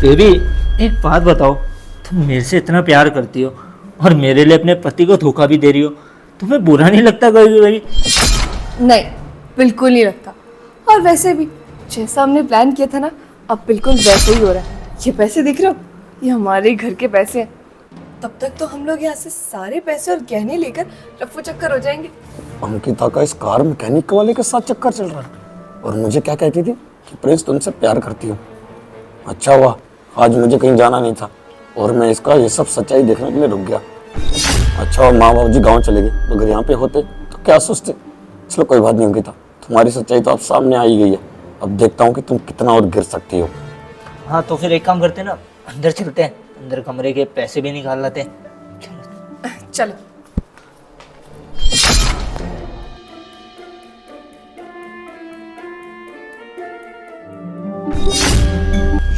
Baby, एक बात बताओ, तुम मेरे से इतना प्यार करती हो और मेरे लिए अपने पति को धोखा भी दे रही हो, तुम्हें बुरा नहीं लगता कभी कभी? नहीं, बिल्कुल नहीं लगता। और वैसे भी जैसा हमने प्लान किया था ना, अब बिल्कुल वैसे ही हो रहा है। ये पैसे दिख रहे हो, ये हमारे घर के पैसे हैं। तब तक तो हम लोग यहाँ से सारे पैसे और गहने लेकर रफू चक्कर हो जाएंगे। अंकिता का इस कार मैकेनिक वाले के साथ चक्कर चल रहा है और मुझे क्या कहती थी कि प्रिंस तुमसे प्यार करती हूँ। अच्छा हुआ आज मुझे कहीं जाना नहीं था और मैं इसका ये सब सच्चाई देखने के लिए रुक गया। अच्छा हुआ माँ बाबू जी गाँव चले गए, अगर यहाँ पे होते तो क्या सोचते। चलो कोई बात नहीं अंकिता, तुम्हारी सच्चाई तो अब सामने आ ही गई है। अब देखता हूँ कि तुम कितना और गिर सकती हो। हाँ तो फिर एक काम करते हैं ना, अंदर चलते हैं, अंदर कमरे के पैसे भी निकाल लाते हैं। चलो।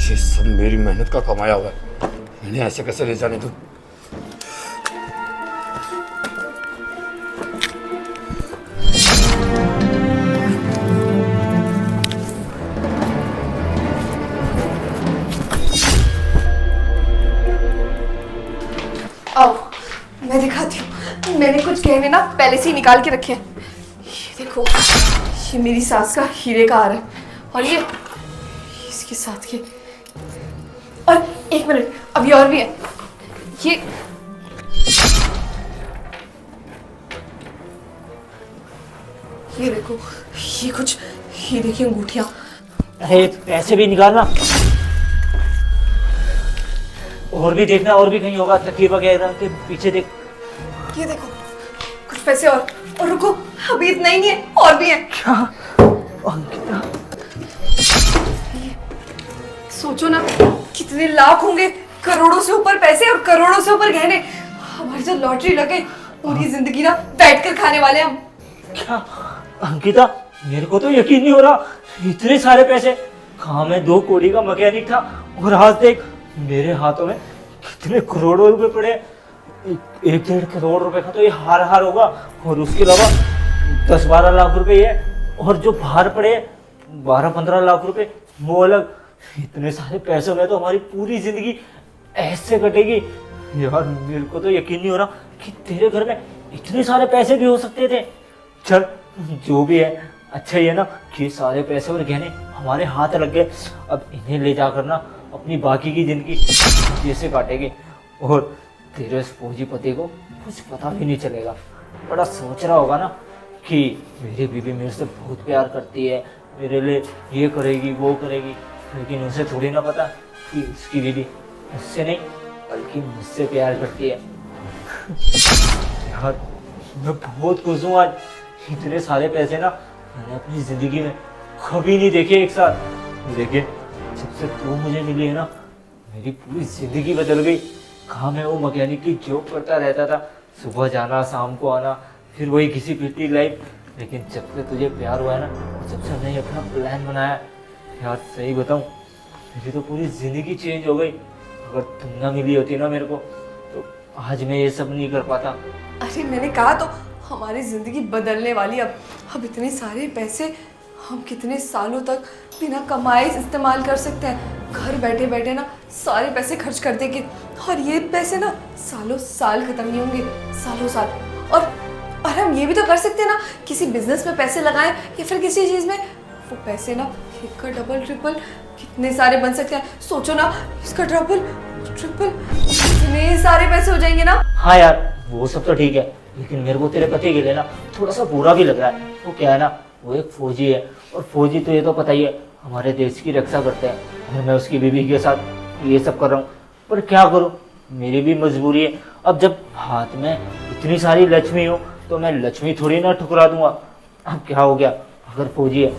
ये सब मेरी मेहनत का कमाया हुआ है, मैंने ऐसे कैसे ले जाने दूं। आओ, मैं दिखाती हूँ। मैंने कुछ गहने ना पहले से ही निकाल के रखे हैं। ये देखो, ये मेरी सास का हीरे का हार है और ये इसके साथ के। और एक मिनट, अभी और भी है। ये देखो, ये कुछ हीरे की अंगूठियां। अरे पैसे भी निकालना, और भी देखना, और भी कहीं होगा, तकिए वगैरह के पीछे देख। ये देखो, कुछ पैसे और रुको, अभी इतना ही नहीं है, और भी है। क्या अंकिता, सोचो ना, कितने लाख होंगे, करोड़ों से ऊपर पैसे और करोड़ों से ऊपर गहने। हमारी जो लॉटरी लगे, पूरी जिंदगी ना बैठ कर खाने वाले हम। क्या अंकिता, मेरे को तो यकीन नहीं हो रहा, इतने सारे पैसे। कहाँ मैं 2 कौड़ी का मैकेनिक था और आज देख मेरे हाथों में कितने करोड़ों रुपए पड़े। 1-1.5 करोड़ रुपए का तो ये हार होगा, और उसके अलावा 10-12 लाख रुपए है, और जो बाहर पड़े 12-15 लाख रुपए वो अलग। इतने सारे पैसों में तो हमारी पूरी जिंदगी ऐसे कटेगी। यार मेरे को तो यकीन नहीं हो रहा कि तेरे घर में इतने सारे पैसे भी हो सकते थे। चल जो भी है, अच्छा ही है ना कि सारे पैसे और गहने हमारे हाथ लग गए। अब इन्हें ले जाकर ना अपनी बाकी की जिंदगी जैसे काटेंगे, और तेरे इस फौजी पति को कुछ पता भी नहीं चलेगा। बड़ा सोच रहा होगा ना कि मेरी बीवी मेरे से बहुत प्यार करती है, मेरे लिए ये करेगी वो करेगी, लेकिन उसे थोड़ी ना पता कि उसकी बीवी मुझसे नहीं बल्कि मुझसे प्यार करती है। यार मैं बहुत खुश हूँ आज, इतने सारे पैसे ना मैंने अपनी जिंदगी में कभी नहीं देखे एक साथ। लेकिन जब से तू मुझे मिली है ना, मेरी पूरी जिंदगी बदल गई। कहाँ मैं वो मैकेनिक की जॉब करता रहता था, सुबह जाना शाम को आना, फिर वही घिसी पिटी लाइफ। लेकिन जब से तुझे प्यार हुआ है ना, जब से हमने अपना प्लान बनाया, यार सही बताऊँ मेरी तो पूरी ज़िंदगी चेंज हो गई। अगर तुम ना मिली होती ना मेरे को, तो आज मैं ये सब नहीं कर पाता। अरे मैंने कहा तो, हमारी जिंदगी बदलने वाली। अब इतने सारे पैसे हम कितने सालों तक बिना कमाए इस्तेमाल कर सकते हैं। घर बैठे बैठे ना सारे पैसे खर्च कर देंगे, और ये पैसे ना सालों साल खत्म नहीं होंगे, सालों साल। और हम ये भी तो कर सकते हैं ना, किसी बिजनेस में पैसे लगाएं या फिर किसी चीज़ में, वो पैसे ना एक का डबल ट्रिपल कितने सारे बन सकते हैं। सोचो ना, इसका डबल ट्रिपल कितने सारे पैसे हो जाएंगे ना। हाँ यार वो सब तो ठीक है, लेकिन मेरे को तेरे पति के लिए ना थोड़ा सा बुरा भी लग रहा है। वो क्या है ना, वो एक फौजी है, और फौजी तो ये तो पता ही है हमारे देश की रक्षा करते हैं, और मैं उसकी बीवी के साथ ये सब कर रहा हूँ। पर क्या करूँ, मेरी भी मजबूरी है। अब जब हाथ में इतनी सारी लक्ष्मी हो तो मैं लक्ष्मी थोड़ी ना ठुकरा दूंगा। अब क्या हो गया, अगर फौजी है,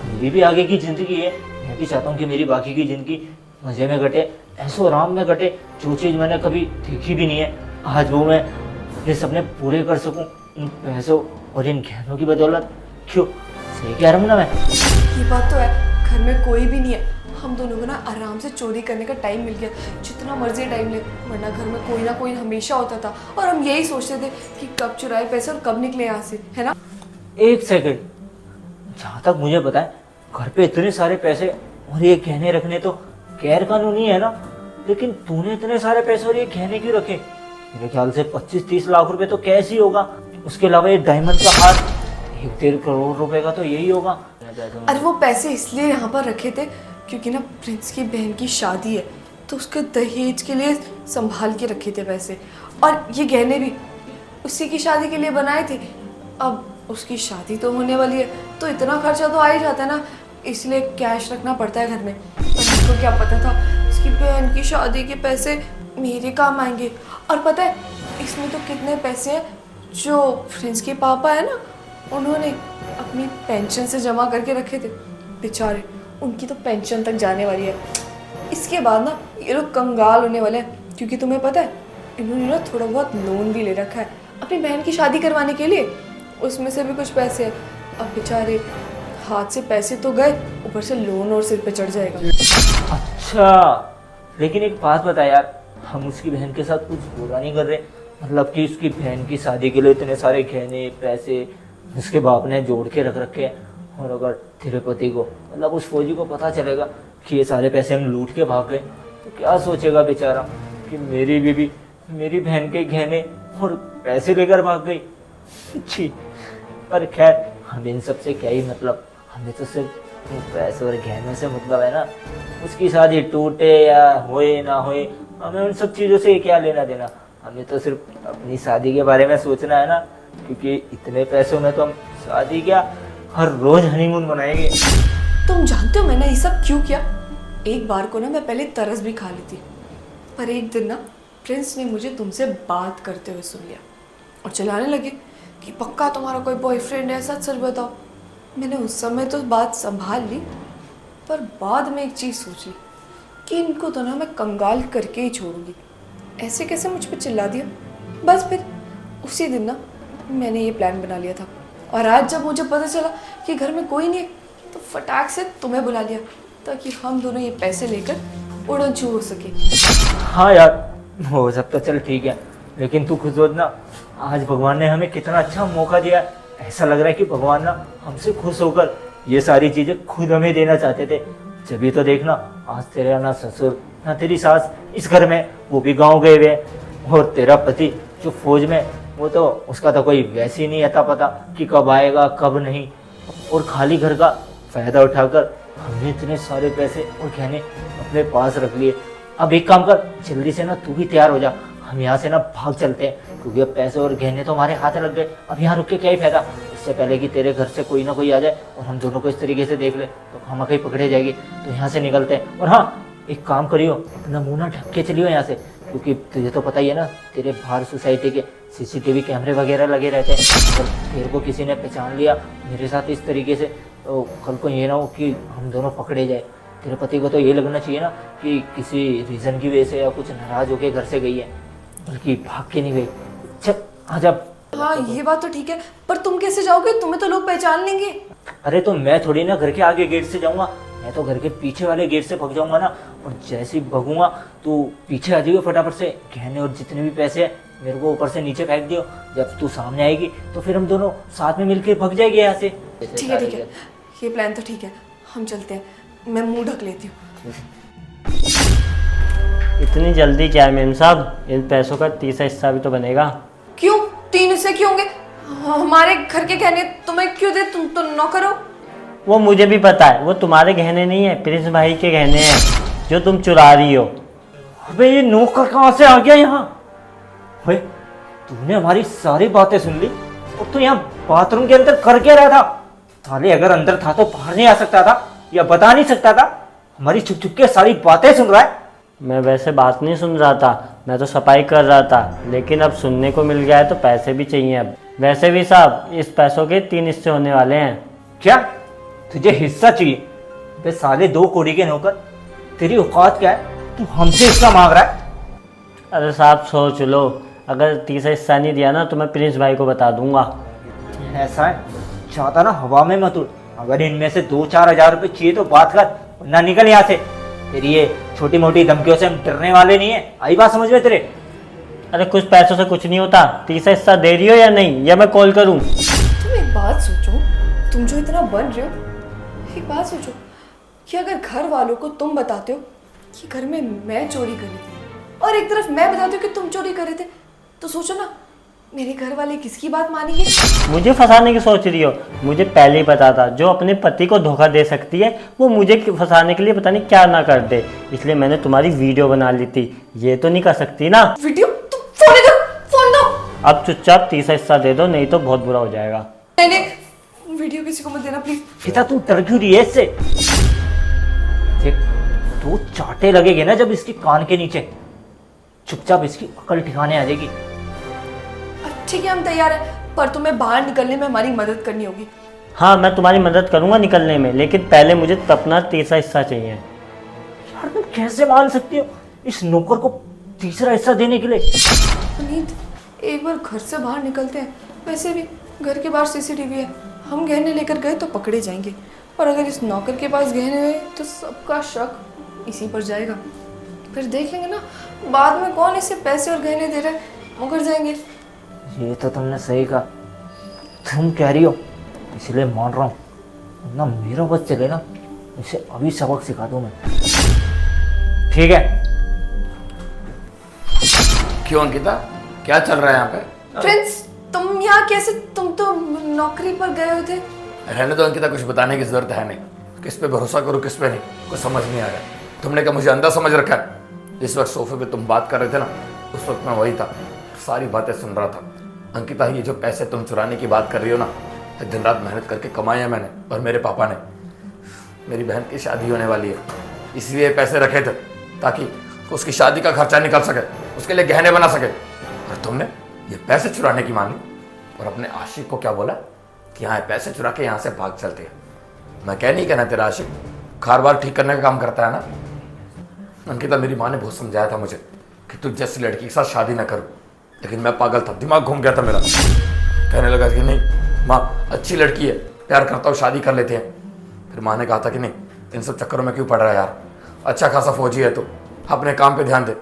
मेरी भी आगे की ज़िंदगी है। मैं भी चाहता हूँ कि मेरी बाकी की ज़िंदगी मज़े में कटे, ऐसो आराम में कटे, जो चीज़ मैंने कभी देखी भी नहीं है, आज वो मैं ये सपने पूरे कर सकूं इन पैसों और इन गहनों की बदौलत। क्यों, सही कह रहा हूँ ना मैं? ये बात तो है, घर में कोई भी नहीं है, हम दोनों को ना आराम से चोरी करने का टाइम मिल गया। जितना मर्जी टाइम ले, वरना घर में कोई ना कोई हमेशा होता था, और हम यही सोचते थे कि कब चुराए पैसे और कब निकले यहाँ से, है ना। एक सेकंड, जहाँ तक मुझे पता है घर पे इतने सारे पैसे और ये गहने रखने तो गैर कानूनी है ना, लेकिन तूने इतने सारे पैसे और ये गहने क्यों रखे? मेरे ख्याल से 25-30 लाख रुपए तो कैश ही होगा। उसके अलावा ये डायमंड का हार 1-1.5 करोड़ रुपए का तो यही होगा। अरे वो पैसे इसलिए यहाँ पर रखे थे क्योंकि ना प्रिंस की बहन की शादी है, तो उसके दहेज के लिए संभाल के रखे थे पैसे। और ये गहने भी उसी की शादी के लिए बनाए थे। अब उसकी शादी तो होने वाली है, तो इतना खर्चा तो आ ही जाता है ना, इसलिए कैश रखना पड़ता है घर में। पर उसको क्या पता था उसकी बहन की शादी के पैसे मेरे काम आएंगे। और पता है इसमें तो कितने पैसे हैं जो प्रिंस के पापा है ना, उन्होंने अपनी पेंशन से जमा करके रखे थे। बेचारे, उनकी तो पेंशन तक जाने वाली है। इसके बाद ना ये लोग कंगाल होने वाले हैं, क्योंकि तुम्हें पता है इन्होंने ना थोड़ा बहुत लोन भी ले रखा है अपनी बहन की शादी करवाने के लिए। उसमें से भी कुछ पैसे हैं। अब बेचारे हाथ से पैसे तो गए, ऊपर से लोन और सिर पे चढ़ जाएगा। अच्छा, लेकिन एक बात बता यार, हम उसकी बहन के साथ कुछ बुरा नहीं कर रहे। मतलब कि उसकी बहन की शादी के लिए इतने सारे गहने पैसे उसके बाप ने जोड़ के रख रखे हैं, और अगर तेरे पति को, मतलब उस फौजी को पता चलेगा कि ये सारे पैसे हम लूट के भाग गए, तो क्या सोचेगा बेचारा कि मेरी बीवी मेरी बहन के गहने और पैसे लेकर भाग गई। छी, पर खैर हम इन सब से क्या ही मतलब, हमें तो सिर्फ पैसे और गहनों से मतलब है ना। उसकी शादी टूटे या होए ना होए, हमें उन सब चीज़ों से क्या लेना देना। हमें तो सिर्फ अपनी शादी के बारे में सोचना है ना, क्योंकि इतने पैसों में तो हम शादी क्या हर रोज हनीमून मनाएंगे। तुम जानते हो मैंने ये सब क्यों किया? एक बार को ना मैं पहले तरस भी खा ली थी, पर एक दिन ना प्रिंस ने मुझे तुमसे बात करते हुए सुन लिया और चिल्लाने लगे कि पक्का तुम्हारा कोई बॉयफ्रेंड है, सच सच बताओ। मैंने उस समय तो बात संभाल ली, पर बाद में एक चीज़ सोची कि इनको तो ना मैं कंगाल करके ही छोड़ूंगी। ऐसे कैसे मुझ पर चिल्ला दिया। बस फिर उसी दिन ना मैंने ये प्लान बना लिया था, और आज जब मुझे पता चला कि घर में कोई नहीं है, तो फटाक से तुम्हें बुला लिया ताकि हम दोनों ये पैसे लेकर उड़न छू हो सके। हाँ यार, वो सब तो चल ठीक है, लेकिन तू खुद सोच ना, आज भगवान ने हमें कितना अच्छा मौका दिया। ऐसा लग रहा है कि भगवान ना हमसे खुश होकर ये सारी चीजें खुद हमें देना चाहते थे। जब तो देखना, आज तेरा ना ससुर ना तेरी सास इस घर में, वो भी गाँव गए हुए हैं, और तेरा पति जो फौज में, वो तो उसका तो कोई वैसे ही नहीं आता पता कि कब आएगा कब नहीं। और खाली घर का फायदा उठाकर हमने इतने सारे पैसे और गहने अपने पास रख लिए। अब एक काम कर, जल्दी से ना तू भी तैयार हो जा, हम यहाँ से ना भाग चलते हैं, क्योंकि अब पैसे और गहने तो हमारे हाथ लग गए। अब यहाँ रुक के क्या ही फायदा, इससे पहले कि तेरे घर से कोई ना कोई आ जाए और हम दोनों को इस तरीके से देख ले तो हम कहीं पकड़े जाएगी। तो यहाँ से निकलते हैं। और हाँ, एक काम करियो, अपना मुँह ना ढक के चलियो यहाँ से, क्योंकि तुझे तो पता ही है ना, तेरे बाहर सोसाइटी के CCTV कैमरे वगैरह लगे रहते हैं। अगर तेरे को किसी ने पहचान लिया मेरे साथ इस तरीके से, तो कल को ये ना हो कि हम दोनों पकड़े जाए। तेरे पति को तो ये लगना चाहिए ना कि किसी रीज़न की वजह से या कुछ नाराज़ होकर घर से गई है, बल्कि भाग के नहीं गई। चल आ जा। हाँ ये बात तो ठीक है, पर तुम कैसे जाओगे? तुम्हें तो लोग पहचान लेंगे। अरे तो मैं थोड़ी ना घर के आगे गेट से जाऊंगा, मैं तो घर के पीछे वाले गेट से भाग जाऊंगा ना। और जैसे ही भगूंगा तो पीछे आ जाइयो फटाफट से, गहने और जितने भी पैसे हैं मेरे को ऊपर से नीचे फेंक दियो। जब तू सामने आएगी तो फिर हम दोनों साथ में मिलकर भाग जाएंगे यहाँ से। ठीक है ठीक है, ये प्लान तो ठीक है, हम चलते हैं। मैं मुंह ढक लेती हूँ। इतनी जल्दी क्या है मेम साहब, इन पैसों का 30 हिस्सा भी तो बनेगा। क्यों 3 हिस्से क्यों होंगे? हमारे घर के गहने तुम्हें क्यों दे? तुम तो नौकर हो। वो मुझे भी पता है, वो तुम्हारे गहने नहीं है, प्रिंस भाई के गहने हैं जो तुम चुरा रही हो। अबे ये नौकर कहाँ से आ गया यहाँ? भाई तूने हमारी सारी बातें सुन ली, और तू यहाँ बाथरूम के अंदर कर क्या रहा था? साले अगर अंदर था तो बाहर नहीं आ सकता था या बता नहीं सकता था? हमारी छुप छुप के सारी बातें सुन रहा है। मैं वैसे बात नहीं सुन रहा था, मैं तो सफाई कर रहा था, लेकिन अब सुनने को मिल गया है तो पैसे भी चाहिए। अब वैसे भी साहब, इस पैसों के 3 हिस्से होने वाले हैं। क्या तुझे हिस्सा चाहिए? बे साले 2 कौड़ी के नौकर, तेरी औकात क्या है? तू हमसे हिस्सा मांग रहा है? अरे साहब सोच लो, अगर 30 हिस्सा नहीं दिया ना तो मैं प्रिंस भाई को बता दूंगा। ऐसा है, चाहता ना हवा में मत उड़। अगर इनमें से 2-4 हजार रुपए चाहिए तो बात कर, वरना निकल यहाँ से। तेरी ये छोटी मोटी धमकियों से हम डरने वाले नहीं है, आई बात समझ में तेरे? अरे कुछ पैसों से कुछ नहीं होता, 30 हिस्सा दे रही हो या नहीं, या मैं कॉल करूँ? तुम एक बात सोचो, तुम जो इतना बन रहे हो, एक बात सोचो कि अगर घर वालों को तुम बताते हो कि घर में मैं चोरी कर रही थी और एक तरफ मैं बताती हूँ कि तुम चोरी कर रहे थे, तो सोचो ना मेरे घर वाले किसकी बात मानेंगे। मुझे फंसाने की सोच रही हो? मुझे पहले ही पता था जो अपने पति को धोखा दे सकती है वो मुझे फंसाने के लिए पता नहीं क्या ना कर दे, इसलिए मैंने तुम्हारी वीडियो बना ली थी। ये तो नहीं कर सकती ना। वीडियो? तुम फोन दो, फोन दो। अब चुपचाप तीसरा हिस्सा दे दो, नहीं तो बहुत बुरा हो जाएगा। नहीं, वीडियो किसी को मत देना प्लीज। गीता तू डर क्यों रही है इससे? देख, तू चाटे लगेगे ना जब इसके कान के नीचे, चुपचाप इसकी अकल ठिकाने आ जाएगी। ठीक है हम तैयार हैं, पर तुम्हें बाहर निकलने में हमारी मदद करनी होगी। हाँ मैं तुम्हारी मदद करूंगा निकलने में, लेकिन पहले मुझे अपना तीसरा हिस्सा चाहिए। यार तुम कैसे मान सकती हो इस नौकर को तीसरा हिस्सा देने के लिए? पुनीत, एक बार घर से बाहर निकलते हैं, वैसे भी घर के बाहर सीसीटीवी है, हम गहने लेकर गए तो पकड़े जाएंगे, और अगर इस नौकर के पास गहने हुए तो सबका शक इसी पर जाएगा। फिर देखेंगे ना बाद में कौन इसे पैसे और गहने दे रहा है, मुकर जाएंगे। ये तो तुमने सही कहा, तुम कह रही हो इसलिए मान रहा हूँ, ना मेरा बस चले ना इसे अभी सबक सिखा दूं मैं। ठीक है। क्यों अंकिता, क्या चल रहा है यहाँ पे? प्रिंस, तुम यहाँ कैसे? तुम तो नौकरी पर गए हुए थे। रहने दो अंकिता, कुछ बताने की जरूरत है नहीं। किस पे भरोसा करूँ किस पे नहीं, कुछ समझ नहीं आ रहा। तुमने क्या मुझे अंधा समझ रखा है? इस वक्त सोफे पे तुम बात कर रहे थे ना, उस वक्त मैं वही था, सारी बातें सुन रहा था। अंकिता, ये जो पैसे तुम चुराने की बात कर रही हो ना, दिन रात मेहनत करके कमाए हैं मैंने और मेरे पापा ने। मेरी बहन की शादी होने वाली है, इसलिए पैसे रखे थे ताकि उसकी शादी का खर्चा निकल सके, उसके लिए गहने बना सके। और तुमने ये पैसे चुराने की मान ली और अपने आशिक को क्या बोला कि हाँ पैसे चुरा के यहाँ से भाग चलते हैं। मैं क्या नहीं कहना, तेरा आशिक खार बार ठीक करने का काम करता है ना। अंकिता, मेरी माँ ने बहुत समझाया था मुझे कि तू जैसी लड़की के साथ शादी ना करूँ, लेकिन मैं पागल था, दिमाग घूम गया था मेरा। कहने लगा कि नहीं माँ अच्छी लड़की है, प्यार करता हूँ, शादी कर लेते हैं। फिर माँ ने कहा था कि नहीं, इन सब चक्करों में क्यों पड़ रहा है यार, अच्छा खासा फौजी है तो अपने काम पे ध्यान दे।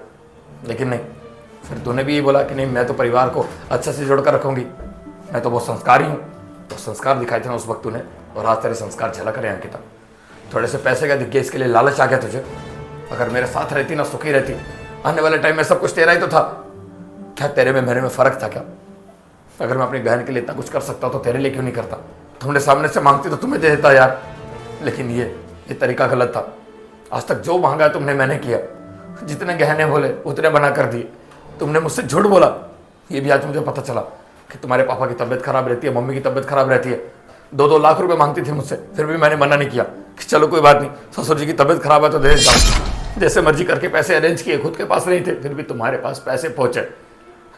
लेकिन नहीं, फिर तूने भी ये बोला कि नहीं मैं तो परिवार को अच्छे से जोड़ कर रखूँगी, मैं तो बहुत संस्कारी हूँ। तो संस्कार दिखाए थे ना उस वक्त तूने, और आज तेरे संस्कार झलक रहे हैं अंकिता। थोड़े से पैसे का दिख गया, इसके लिए लालच आ गया तुझे। अगर मेरे साथ रहती ना, सुखी रहती, आने वाले टाइम में सब कुछ तेरा ही तो था। क्या तेरे में मेरे में फ़र्क था क्या? अगर मैं अपनी बहन के लिए इतना कुछ कर सकता तो तेरे लिए क्यों नहीं करता? तुमने सामने से मांगती तो तुम्हें दे देता यार, लेकिन ये तरीका गलत था। आज तक जो मांगा तुमने मैंने किया, जितने गहने बोले उतने बना कर दिए। तुमने मुझसे झूठ बोला, ये भी आज मुझे पता चला कि तुम्हारे पापा की तबीयत खराब रहती है, मम्मी की तबीयत खराब रहती है। 2-2 लाख रुपए मांगती थी मुझसे, फिर भी मैंने मना नहीं किया कि चलो कोई बात नहीं, ससुर जी की तबीयत खराब है तो दे देता हूँ। जैसे मर्जी करके पैसे अरेंज किए, खुद के पास नहीं थे, फिर भी तुम्हारे पास पैसे पहुंचे।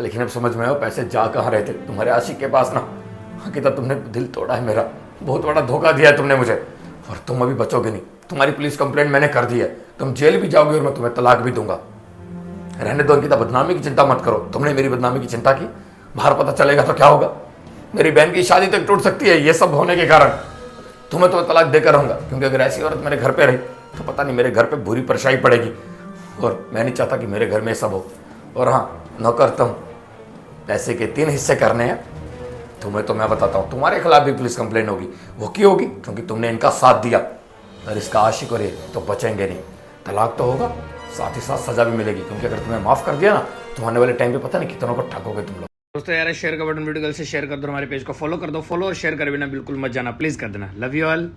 लेकिन अब समझ में आया पैसे जा कहाँ रहे थे, तुम्हारे आशिक के पास ना। अंकिता, तुमने दिल तोड़ा है मेरा, बहुत बड़ा धोखा दिया है तुमने मुझे, और तुम अभी बचोगे नहीं। तुम्हारी पुलिस कंप्लेंट मैंने कर दी है, तुम जेल भी जाओगे और मैं तुम्हें तलाक भी दूंगा। रहने दो अंकिता, बदनामी की चिंता मत करो। तुमने मेरी बदनामी की चिंता की, बाहर पता चलेगा तो क्या होगा? मेरी बहन की शादी तक टूट सकती है ये सब होने के कारण। तुम्हें तो तलाक देकर रहूंगा, क्योंकि अगर ऐसी औरत मेरे घर पे रही तो पता नहीं मेरे घर पे बुरी परेशानी पड़ेगी, और मैं नहीं चाहता कि मेरे घर में ये सब हो। और हाँ नौकर, तुम पैसे के 3 हिस्से करने हैं। तुम्हें तो मैं बताता हूँ, तुम्हारे खिलाफ भी पुलिस कंप्लेंट होगी। वो क्यों होगी? क्योंकि तुमने इनका साथ दिया, और इसका आशिक और ये तो बचेंगे नहीं। तलाक तो होगा, साथ ही साथ सजा भी मिलेगी, क्योंकि अगर तुम्हें माफ कर दिया ना तो आने वाले टाइम पे पता नहीं कितनों को ठगोगे तुम लोग। दोस्तों यार शेयर का बटन वीडियो से शेयर कर दो, हमारे पेज को फॉलो कर दो। फॉलो और शेयर करे बिना बिल्कुल मत जाना, प्लीज कर देना। Love you all.